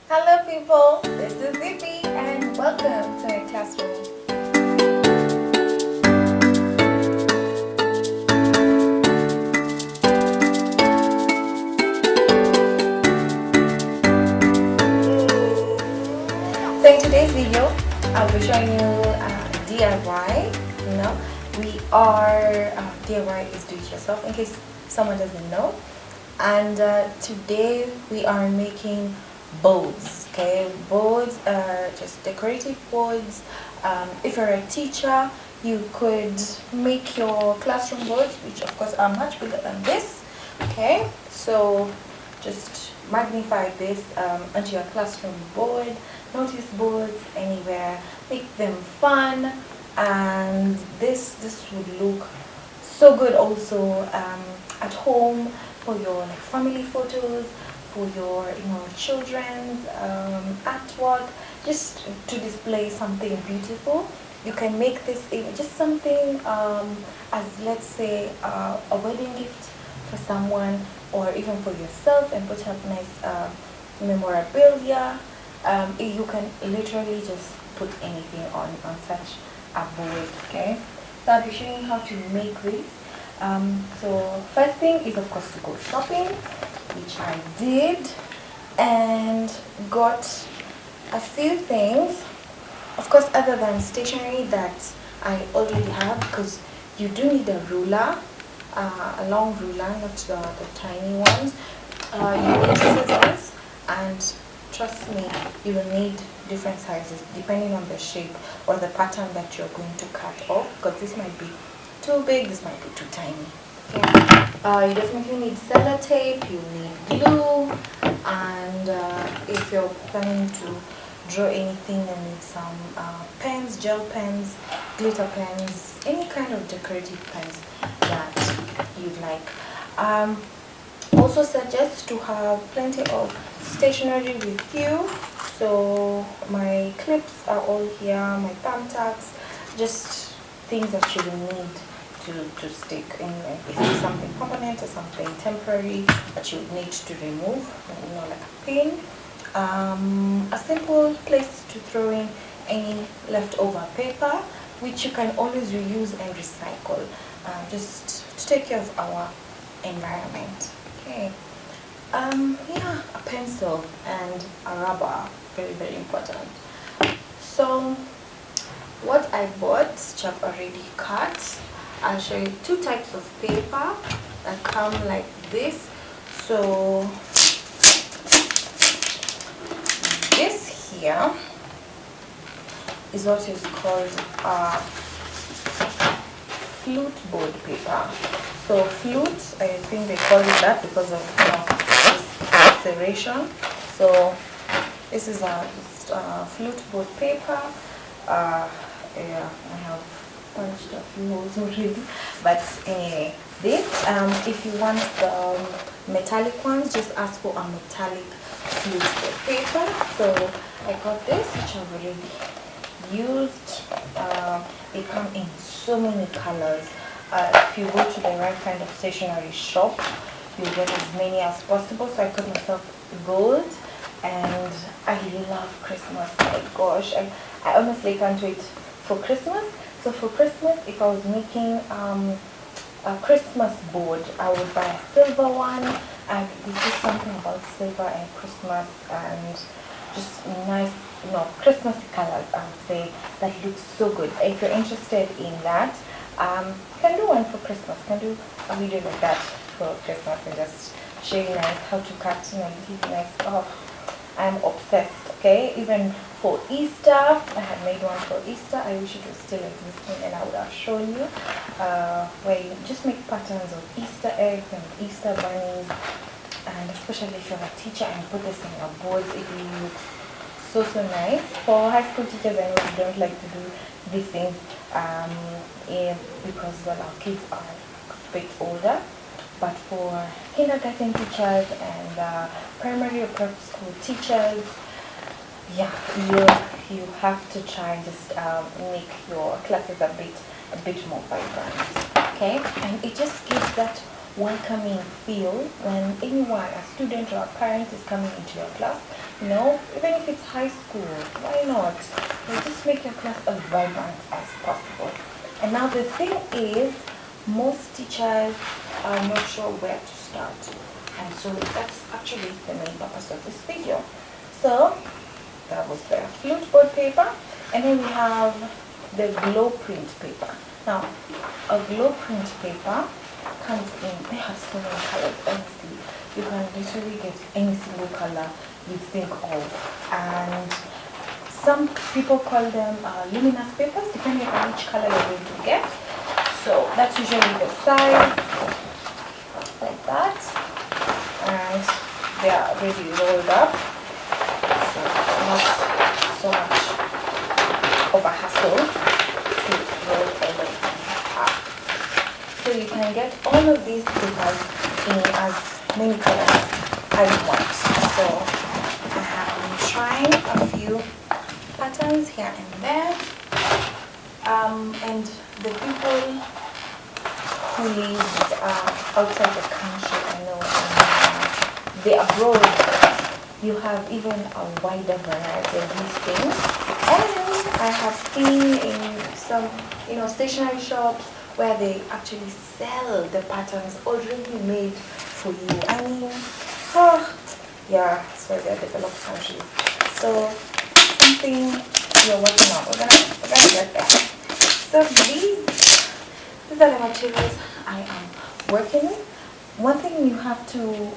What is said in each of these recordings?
Hello people, this is Zippy and welcome to my classroom. So in today's video, I'll be showing you DIY. You know, we are DIY is do it yourself in case someone doesn't know. And today we are making boards. Okay, boards are just decorative boards. If you're a teacher, you could make your classroom boards, which of course are much bigger than this. Okay, so just magnify this onto your classroom board, notice boards anywhere, make them fun, and this would look so good also at home for your like family photos, for your children's artwork, just to display something beautiful. You can make this just something as, let's say, a wedding gift for someone, or even for yourself, and put up nice memorabilia. You can literally just put anything on such a board. Okay, so I'll be showing you how to make this. So first thing is of course to go shopping, which I did, and got a few things, of course, other than stationery that I already have, because you do need a ruler, a long ruler, not the tiny ones. You need scissors, and trust me, you will need different sizes depending on the shape or the pattern that you're going to cut off, because this might be too big, this might be too tiny. Okay. You definitely need sellotape, you need glue, and if you're planning to draw anything, you need some pens, gel pens, glitter pens, any kind of decorative pens that you'd like. Also suggest to have plenty of stationery with you. So my clips are all here, my thumbtacks, just things that you will need to stick in, if it's something permanent or something temporary that you need to remove, like a pin. A simple place to throw in any leftover paper, which you can always reuse and recycle, just to take care of our environment. Okay. Yeah, a pencil and a rubber, very, very important. So what I bought, which I've already cut, I'll show you two types of paper that come like this. So this here is what is called flute board paper. So flute, I think they call it that because of this serration. So this is a flute board paper. Yeah, I have punched a few holes already, but anyway, this if you want the metallic ones, just ask for a metallic flute board paper. So I got this, which I've already used. They come in so many colors. If you go to the right kind of stationery shop, you'll get as many as possible. So I got myself gold, and I love Christmas. My gosh, I honestly can't wait for Christmas. So for Christmas, if I was making a Christmas board, I would buy a silver one. And there's just something about silver and Christmas, and just nice, Christmassy colors, I would say, that looks so good. If you're interested in that, you can do one for Christmas. You can do a video like that for Christmas and just show you nice how to cut, really nice. Oh, I'm obsessed. Okay, even for Easter, I had made one for Easter. I wish it was still existing, and I would have shown you, where you just make patterns of Easter eggs and Easter bunnies. And especially if you're a teacher and you put this on your boards, it looks so nice. For high school teachers, I know we don't like to do these things because, well, our kids are a bit older. But for kindergarten teachers and primary or prep school teachers, yeah, you have to try and just make your classes a bit more vibrant. Okay, and it just gives that welcoming feel when anyone, a student or a parent, is coming into your class. Even if it's high school, why not? Just make your class as vibrant as possible. And now the thing is, most teachers are not sure where to start. And so that's actually the main purpose of this video. So that was the flute board paper. And then we have the glow print paper. Now, a glow print paper comes in, they have so many colors, honestly. You can literally get any single color you think of. And some people call them luminous papers, depending on which color you're going to get. So that's usually the size, like that. And they are already rolled up. So it's not so much of a hassle to roll all of them up. So you can get all of these papers in as many colors as you want. So I have been trying a few patterns here and there. And the people who live outside the country, I know the abroad, you have even a wider variety of these things. And I have seen in some, stationery shops where they actually sell the patterns already made for you. I mean, yeah, it's where they're developed countries. So something you're working on. We're gonna get there. So these are the materials I am working with. One thing you have to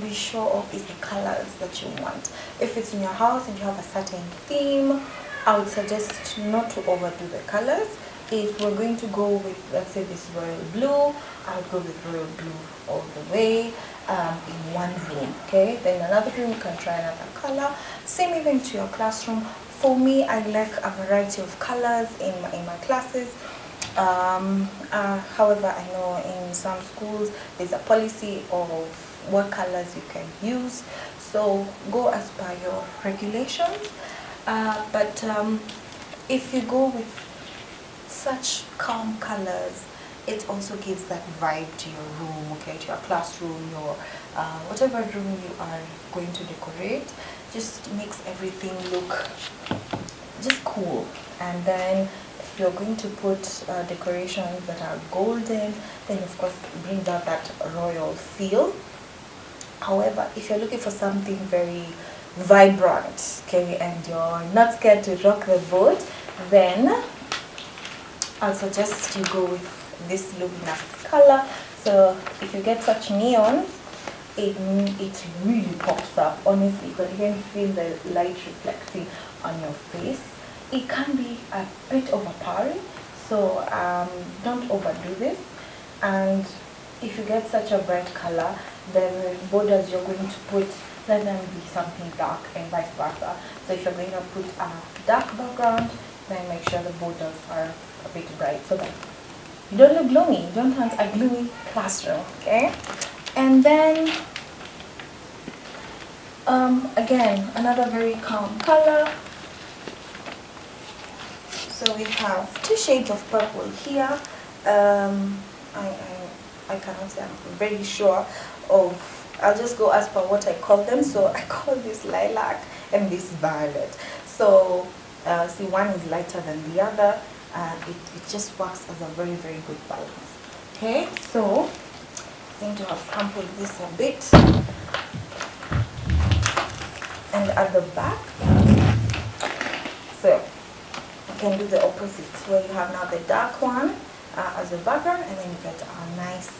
be sure of is the colors that you want. If it's in your house and you have a certain theme, I would suggest not to overdo the colors. If we're going to go with, let's say, this royal blue, I would go with royal blue all the way in one room, okay? Then another room, you can try another color. Same even to your classroom. For me, I like a variety of colors in my classes. However, I know in some schools there's a policy of what colors you can use, so go as per your regulations. But if you go with such calm colors, it also gives that vibe to your room, okay, to your classroom, your whatever room you are going to decorate. Just makes everything look just cool. And then if you're going to put decorations that are golden, then of course it brings out that royal feel. However, if you're looking for something very vibrant, okay, and you're not scared to rock the boat, then I'll suggest you go with this luminous color. So if you get such neons, it really pops up. Honestly, you can even feel the light reflecting on your face. It can be a bit overpowering, so don't overdo this. And if you get such a bright color, then the borders you're going to put, let them be something dark and vice versa. So if you're going to put a dark background, then make sure the borders are a bit bright so that you don't look gloomy. You don't want a gloomy classroom, okay? And then again, another very calm color. So we have two shades of purple here. I cannot say I'm very sure of. I'll just go as per what I call them. So I call this lilac and this violet. So see, one is lighter than the other. It just works as a very, very good balance. Okay, so I'm going to have crumpled this a bit. And at the back, so you can do the opposite, where you have now the dark one as a background, and then you get a nice,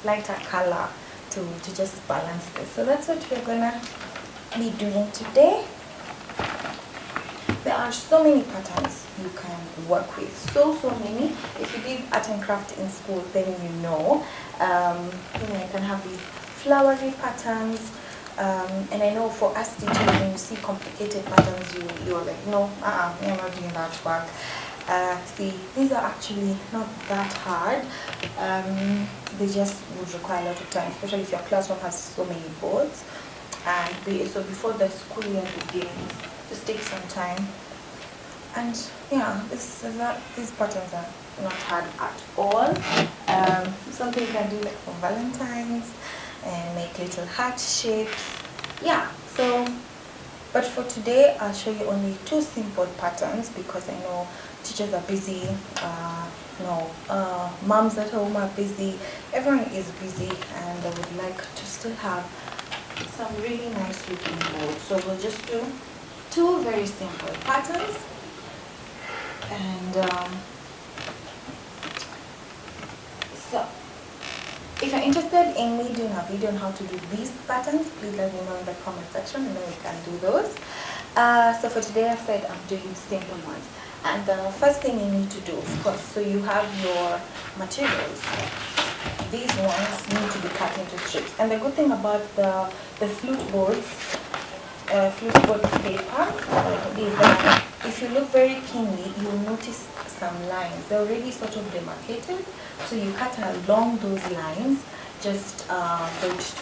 lighter color to just balance this. So that's what we're gonna be doing today. There are so many patterns you can work with, so many. If you did art and craft in school, then you know you can have these flowery patterns. And I know for us teachers, when you see complicated patterns, you're like, no, you're not doing that work. See, these are actually not that hard. They just would require a lot of time, especially if your classroom has so many boards. And so before the school year begins, just take some time. And yeah, these patterns are not hard at all. Something you can do like for Valentine's, and make little heart shapes. yeah, so but for today I'll show you only two simple patterns because I know teachers are busy, moms at home are busy, everyone is busy, and I would like to still have some really nice looking boards. So we'll just do two very simple patterns, and so if you're interested in me doing a video on how to do these patterns, please let me know in the comment section and then we can do those. So for today I've said I'm doing simple ones. And the first thing you need to do, of course, so you have your materials. These ones need to be cut into strips. And the good thing about the flute board paper is that if you look very keenly, you'll notice some lines. They're already sort of demarcated. So you cut along those lines just for it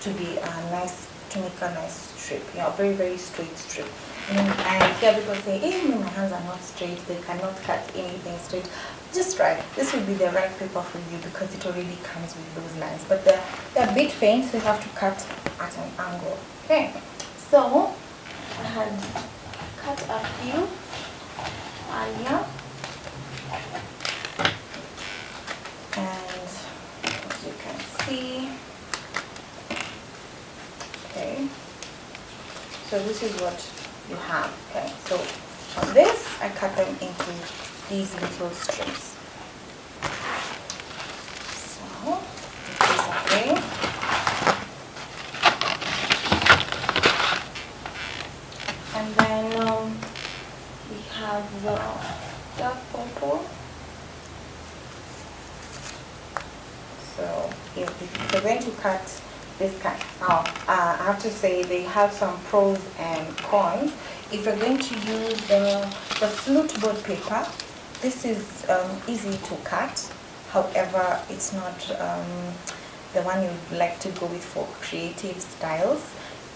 to be nice, to make a nice strip, very, very straight strip. And I hear people say, hey, my hands are not straight, they cannot cut anything straight. Just try. This will be the right paper for you because it already comes with those lines. But they're a bit faint, so you have to cut at an angle. Okay, so I had cut a few earlier. And as you can see, okay, so this is what you have. Okay, so on this I cut them into these little strips. So this away. And then we have the dark purple. So if you're going to cut this kind, I have to say they have some pros and cons. If you're going to use the flute board paper, this is easy to cut. However, it's not the one you'd like to go with for creative styles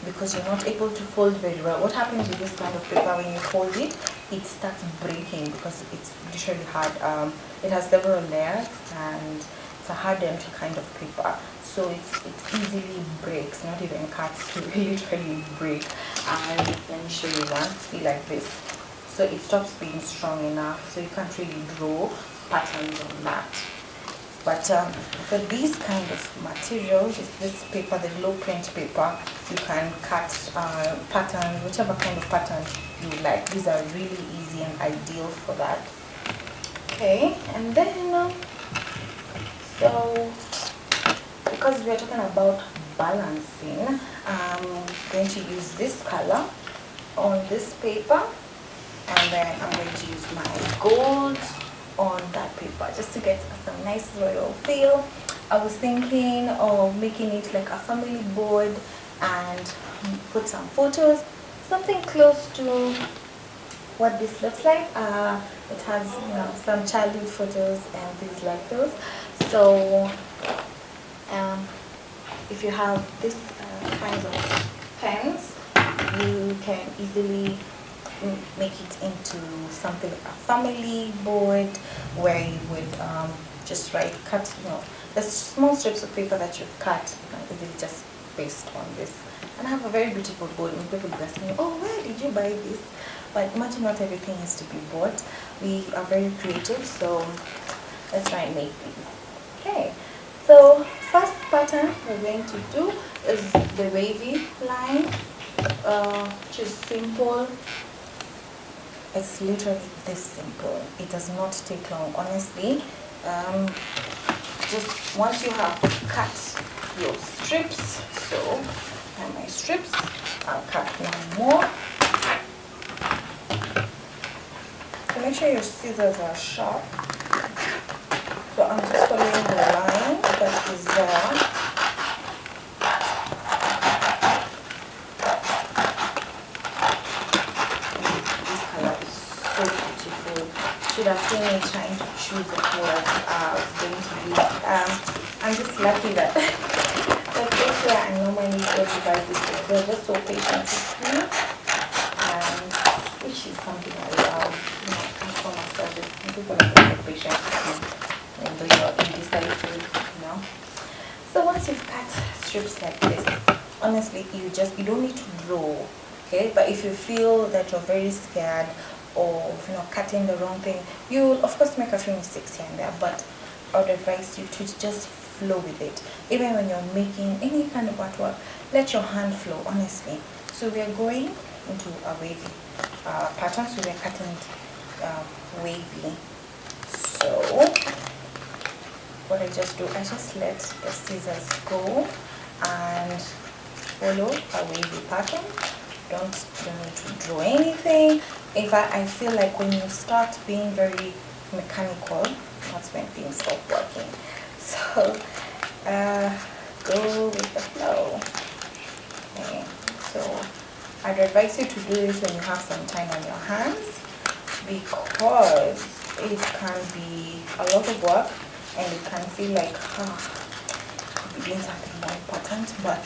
because you're not able to fold very well. What happens with this kind of paper when you fold it, it starts breaking because it's literally hard. It has several layers and it's a hardened kind of paper, so it easily breaks, not even cuts, to literally break. And let me show you one, see, like this. So it stops being strong enough, so you can't really draw patterns on that. But for these kind of materials, this paper, the glow print paper, you can cut patterns, whichever kind of pattern you like. These are really easy and ideal for that. Okay, and then so because we are talking about balancing, I'm going to use this color on this paper, and then I'm going to use my gold on that paper just to get some nice royal feel. I was thinking of making it like a family board and put some photos, something close to what this looks like. It has some childhood photos and things like those. So if you have this kinds of pens, you can easily make it into something like a family board where you would just cut the small strips of paper that you've cut, you can easily just paste on this. And I have a very beautiful board, and people will ask me, oh, where did you buy this? But imagine not everything is to be bought. We are very creative, so let's try and make these. Okay, so first pattern we're going to do is the wavy line, which is simple. It's literally this simple. It does not take long, honestly. Just once you have cut your strips, so and my strips, I'll cut one more. So make sure your scissors are sharp. So I'm just following the line that is there. This color is so beautiful. Should have seen me trying to choose the colors I was going to use. I'm just lucky that the place where I normally go to buy this, they're just so patient with me, and which is something I love. Customer service. People are very patient with me when you're indecisive, So once you've cut strips like this, honestly, honestly, you don't need to draw, okay? But if you feel that you're very scared of cutting the wrong thing, you'll of course make a few mistakes here and there, but I would advise you to just flow with it. Even when you're making any kind of artwork, let your hand flow, honestly. So we are going into a wavy pattern, so we are cutting it wavy. So what I just do, I just let the scissors go and follow a wavy pattern. Don't need to draw anything. If I feel like when you start being very mechanical, that's when things stop working. So go with the flow. Okay, so I'd advise you to do this when you have some time on your hands, because it can be a lot of work and it can feel like I'll be doing something more important, but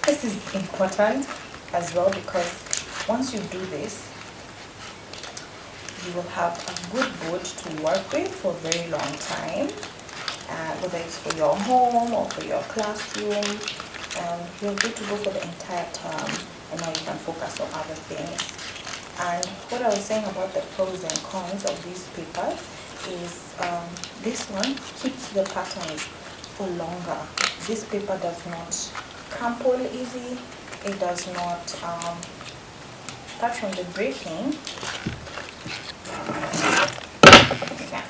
this is important as well, because once you do this, you will have a good board to work with for a very long time, whether it's for your home or for your classroom. You're good to go for the entire term, and now you can focus on other things. And what I was saying about the pros and cons of these papers is this one keeps the patterns for longer. This paper does not crumple easy. It does not, apart from the breaking. Yeah.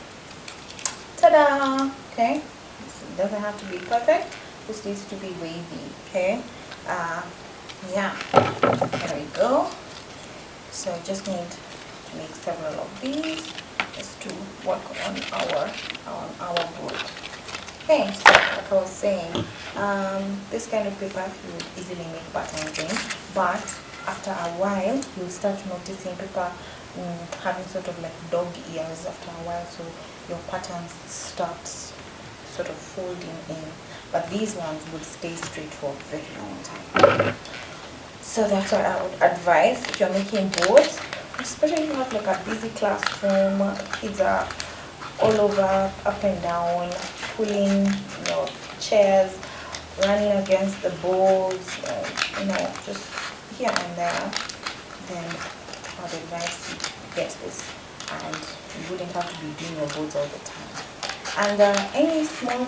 Ta-da! Okay, it doesn't have to be perfect. This needs to be wavy. Okay. Yeah. There we go. So just need to make several of these just to work on our board. Okay, so like I was saying, this kind of paper you would easily make patterns in, but after a while you'll start noticing paper having sort of like dog ears after a while, so your patterns start sort of folding in, but these ones will stay straight for a very long time. So that's what I would advise if you're making boards, especially if you have like a busy classroom, kids are all over, up and down, pulling your chairs, running against the boards, just here and there, then I would advise you to get this, and you wouldn't have to be doing your boards all the time. And any small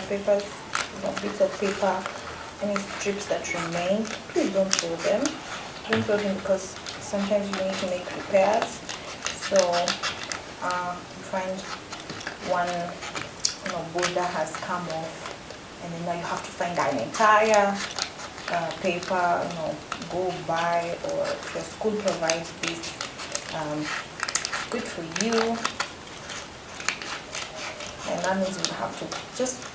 papers, bits of paper, any strips that remain, please don't throw them. Don't throw them, because sometimes you need to make repairs. So you find one border has come off, and then now you have to find an entire paper, go buy, or if your school provides this, good for you. And that means you have to just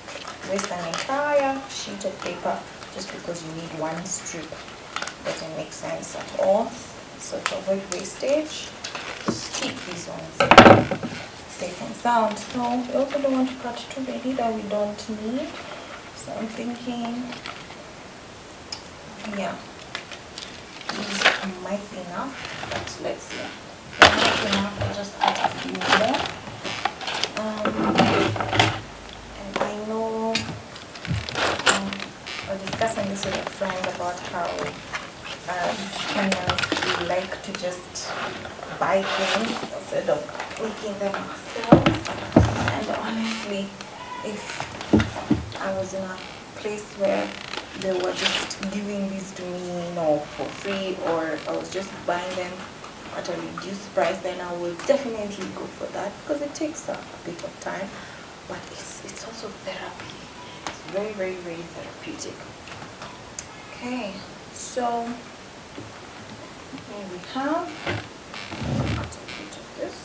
waste an entire sheet of paper just because you need one strip. Doesn't make sense at all. So to avoid wastage, just keep these ones safe and sound. So we also don't want to cut too many that we don't need. So I'm thinking, yeah, these might be enough, but let's see. If they're not enough, I'll just add a few more. And I know I was discussing this with a friend about how Kenyans, we like to just buy things instead of making them ourselves. And honestly, if I was in a place where they were just giving these to me, for free, or I was just buying them at a reduced price, then I will definitely go for that, because it takes a bit of time, but it's also therapy. It's very, very, very therapeutic. Okay, so here we have a bit of this.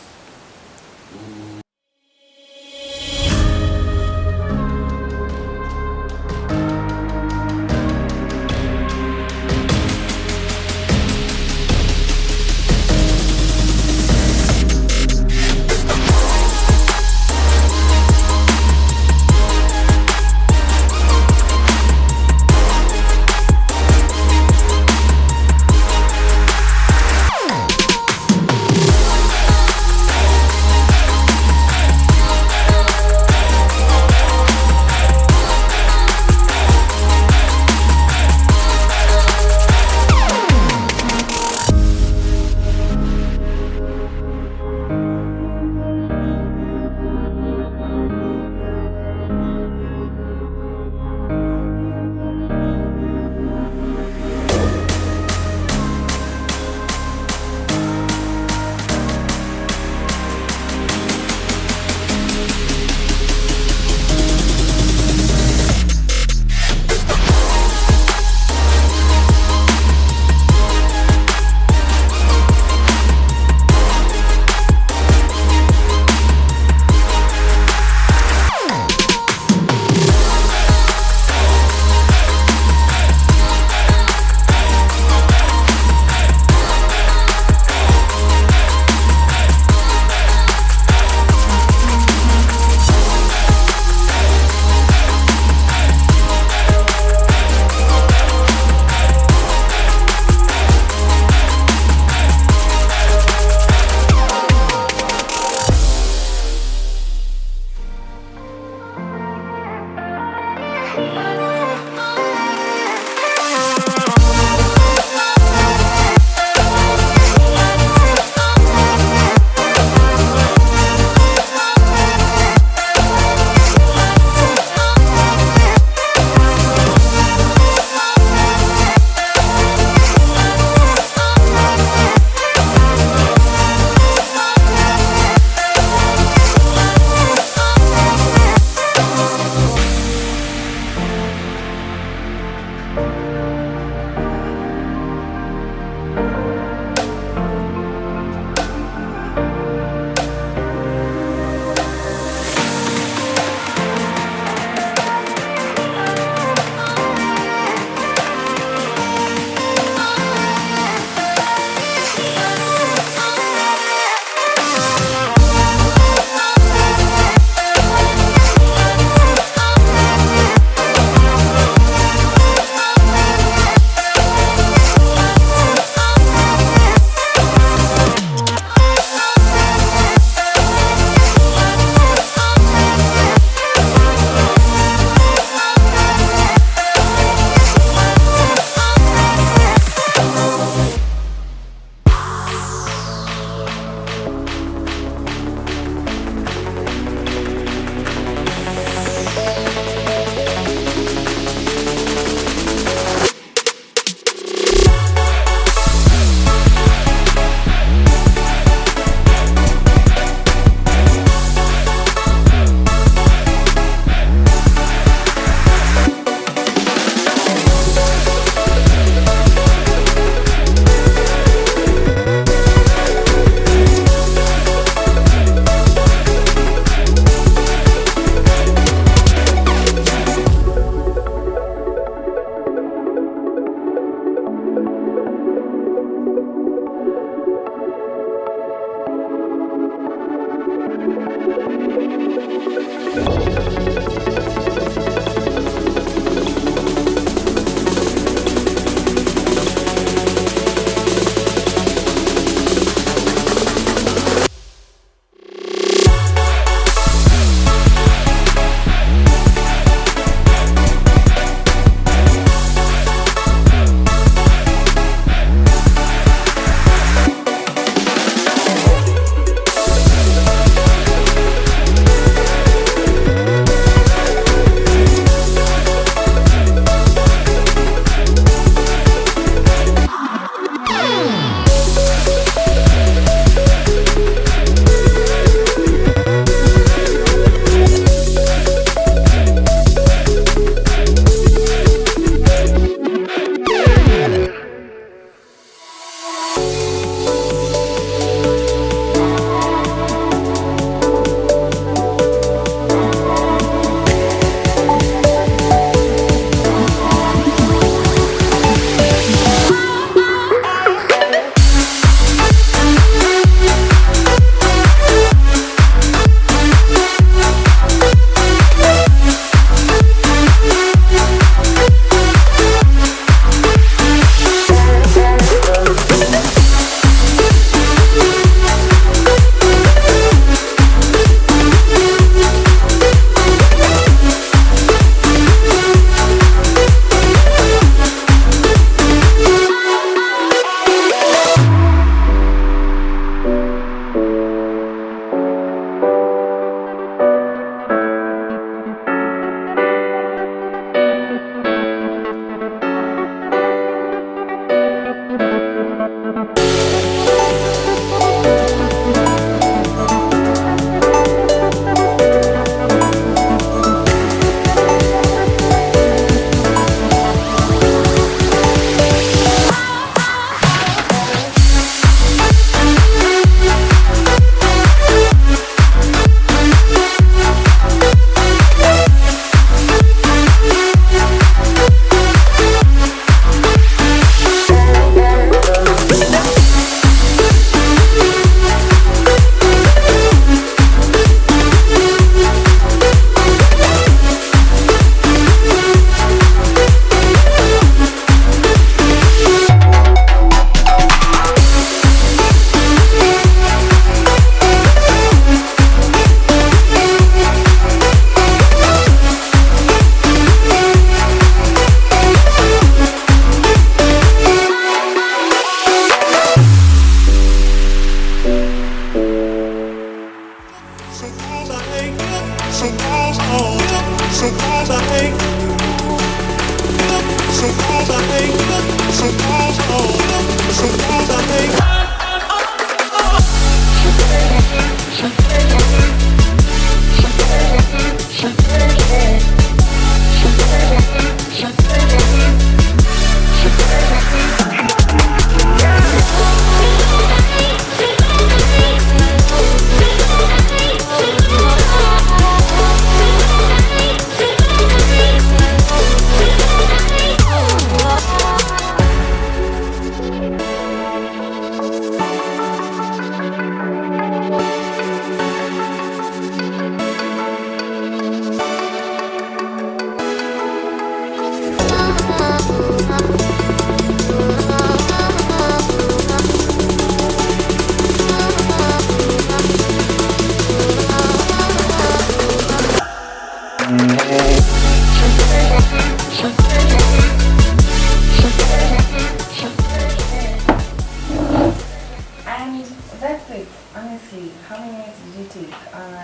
that's it. Honestly, how many minutes did you take?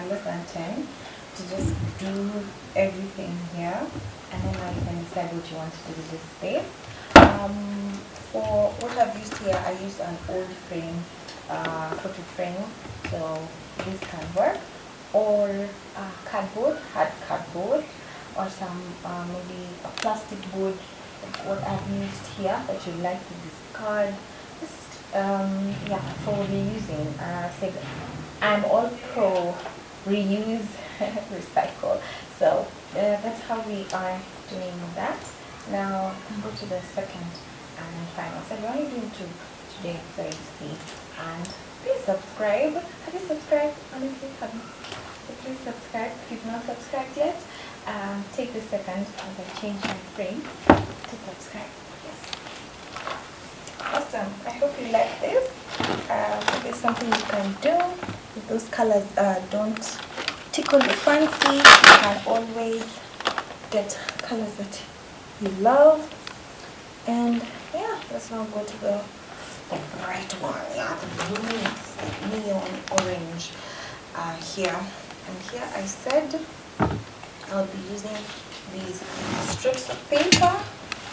Less than 10 to just do everything here, and then now you can decide what you want to do with this space. For what I've used here, I used an old frame, photo frame, so this can work, or cardboard, hard cardboard, or some maybe a plastic board, like what I've used here that you'd like to discard. Just yeah, for reusing. So I'm all pro reuse, recycle. So that's how we are doing that. Now go to the second and final. So we're only doing two today, so you see. And please subscribe. Have you subscribed? Honestly, have you? So please subscribe if you've not subscribed yet. Take this second as I change my frame to subscribe. Yes. Awesome. I hope you like this. It's something you can do. If those colors don't tickle your fancy, you can always get colors that you love. And yeah, let's now go to the bright one. Yeah, the blue, like neon orange here. And here I said I'll be using these strips of paper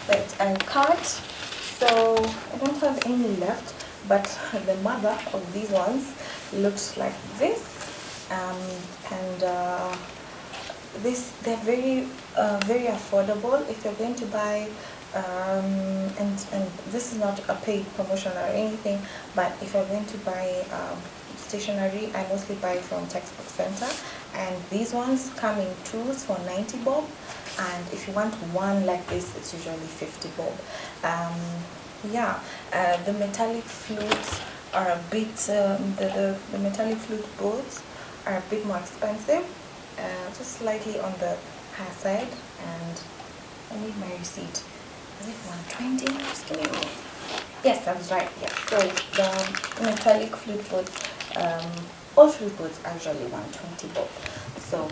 that I cut. So I don't have any left, but the mother of these ones looks like this. And they're very very affordable if you're going to buy. And this is not a paid promotion or anything, but if you're going to buy stationery, I mostly buy from Textbook Center, and these ones come in twos for 90 bob, and if you want one like this, it's usually 50 bob. Yeah, the metallic flutes are a bit the metallic flute boards are a bit more expensive, just slightly on the high side. And I need my receipt. Is it 120? Just give me a minute. Yes, that's right. Yes. So the metallic flute boards, all flute boards are usually 120 bob. So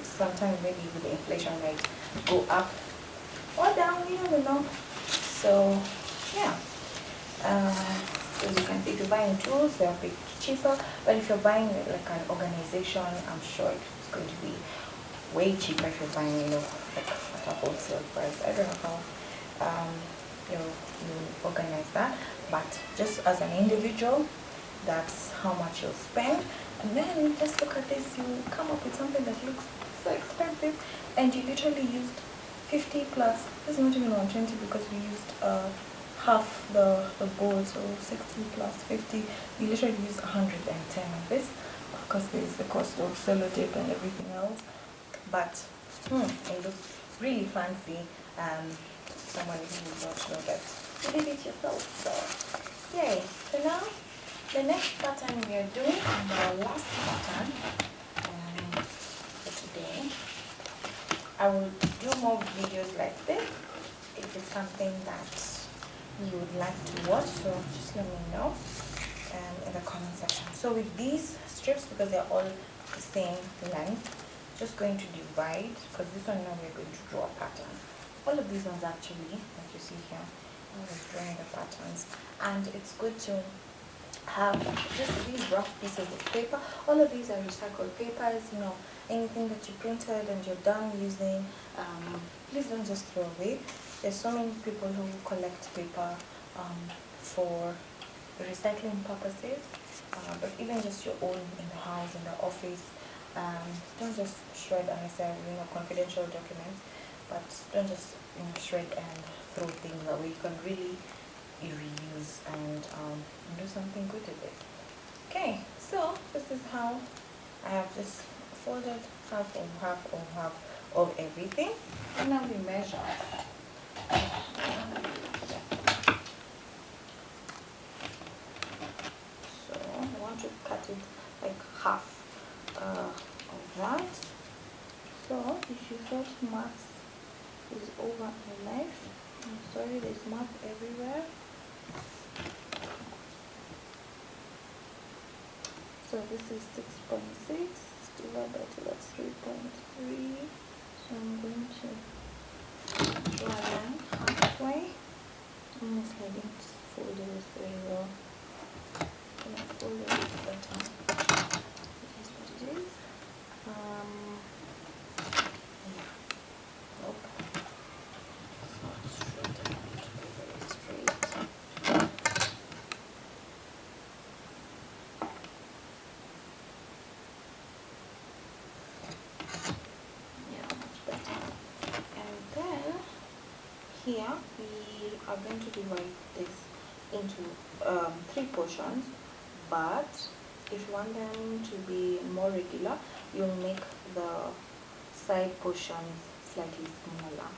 sometimes maybe with the inflation rate go up or down, you never know. So yeah. As you can see, if you're buying tools, they're a bit cheaper. But if you're buying like an organization, I'm sure it's going to be way cheaper if you're buying, you know, like at a wholesale price. I don't know how you organize that, but just as an individual, that's how much you'll spend. And then just look at this, you come up with something that looks so expensive, and you literally used 50 plus. This is not even 120 because we used half the board, so 60 plus 50. You literally used 110 of this because there's the cost of sellotape and everything else. But it looks really fancy. Someone who would not know that you did it yourself. So yay. So now the next pattern we are doing, and the last pattern for today. I will do more videos like this if it's something that you would like to watch, so just let me know in the comment section. So with these strips, because they're all the same length, just going to divide, because this one now we're going to draw a pattern. All of these ones actually, like you see here, I was drawing the patterns, and it's good to have just these rough pieces of paper. All of these are recycled papers, you know, anything that you printed and you're done using, please don't just throw away. There's so many people who collect paper for recycling purposes, but even just your own in the house, in the office, don't just shred unnecessarily, you know, confidential documents, but don't just shred and throw things away. You can really reuse and do something good with it. Okay, so this is how I have just folded half of everything, and now we measure. So I want to cut it like half of that. So if you thought math is over in life, I'm sorry, there's math everywhere. So this is 6.6 divided by 2, that's 3.3. So I'm going to draw a line halfway. Honestly, I didn't fold this very well. fold it better. It is what it is. Yeah. Nope. It's not straight. I want it to be very straight. Yeah, much better. And then here we are going to divide this into 3 portions, but if you want them to be more regular, you'll make the side portions slightly smaller.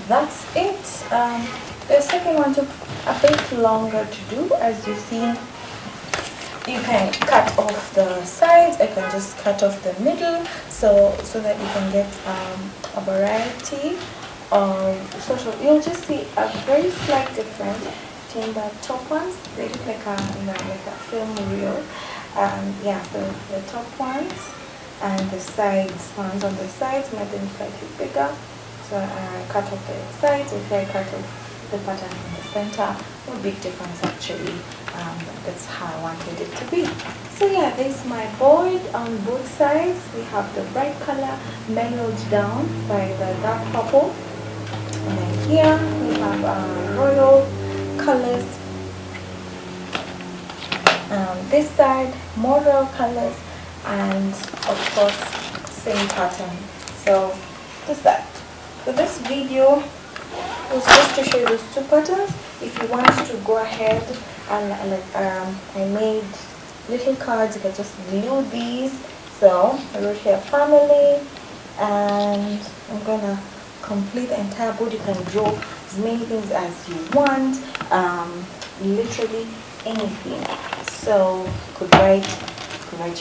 that's it. The second one took a bit longer to do. As you've seen, you can cut off the sides. I can just cut off the middle, so that you can get a variety of sort of. You'll just see a very slight difference between the top ones. They look like a film reel. Yeah, so the top ones and the sides ones on the sides might be slightly bigger. So I cut off the sides. If I cut off the pattern in the center, no big difference actually. That's how I wanted it to be. So yeah, this is my board on both sides. We have the bright color mellowed down by the dark purple, and then here we have royal colors. This side more royal colors, and of course same pattern. So just that. So this video was just to show you those two patterns. If you want to go ahead and I made little cards, you can just glue these. So I wrote here family, and I'm gonna complete the entire board. You can draw as many things as you want, literally anything. So you could write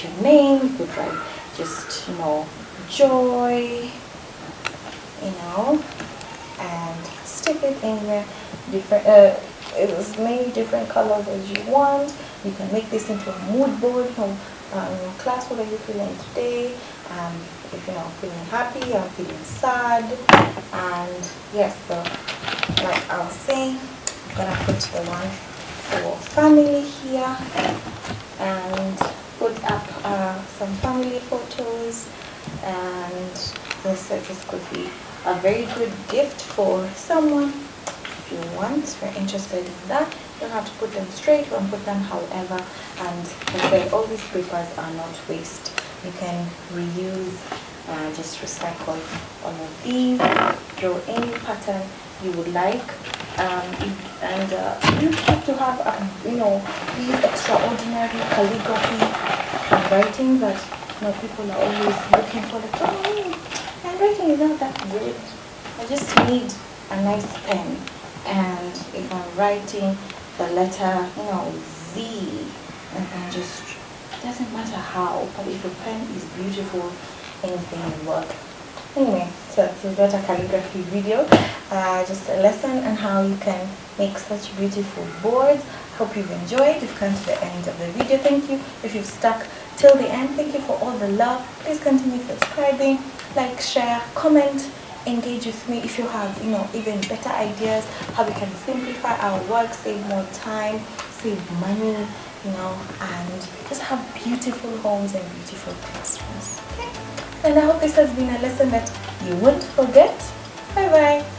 your name, you could write just joy, and stick it anywhere. Different as many different colors as you want. You can make this into a mood board from class. What are you feeling today? If you're not feeling happy, I'm feeling sad. And yes, so like I was saying, I'm gonna put the one for family here and put up some family photos. And this could be a very good gift for someone. If you want, if you're interested in that, you don't have to put them straight. You can put them however. And as I said, all these papers are not waste. You can reuse, just recycle all of these, draw any pattern you would like, and you have to have these extraordinary calligraphy writing that people are always looking for. Like, handwriting is not that good. I just need a nice pen, and if I'm writing the letter Z, and then just doesn't matter how, but if a pen is beautiful, anything will work. Anyway, so this is not a calligraphy video, just a lesson on how you can make such beautiful boards. Hope you've enjoyed. You've come to the end of the video. Thank you if you've stuck till the end. Thank you for all the love. Please continue subscribing, like, share, comment, engage with me if you have even better ideas how we can simplify our work, save more time, save money, and just have beautiful homes and beautiful classrooms. Okay? And I hope this has been a lesson that you won't forget. Bye bye.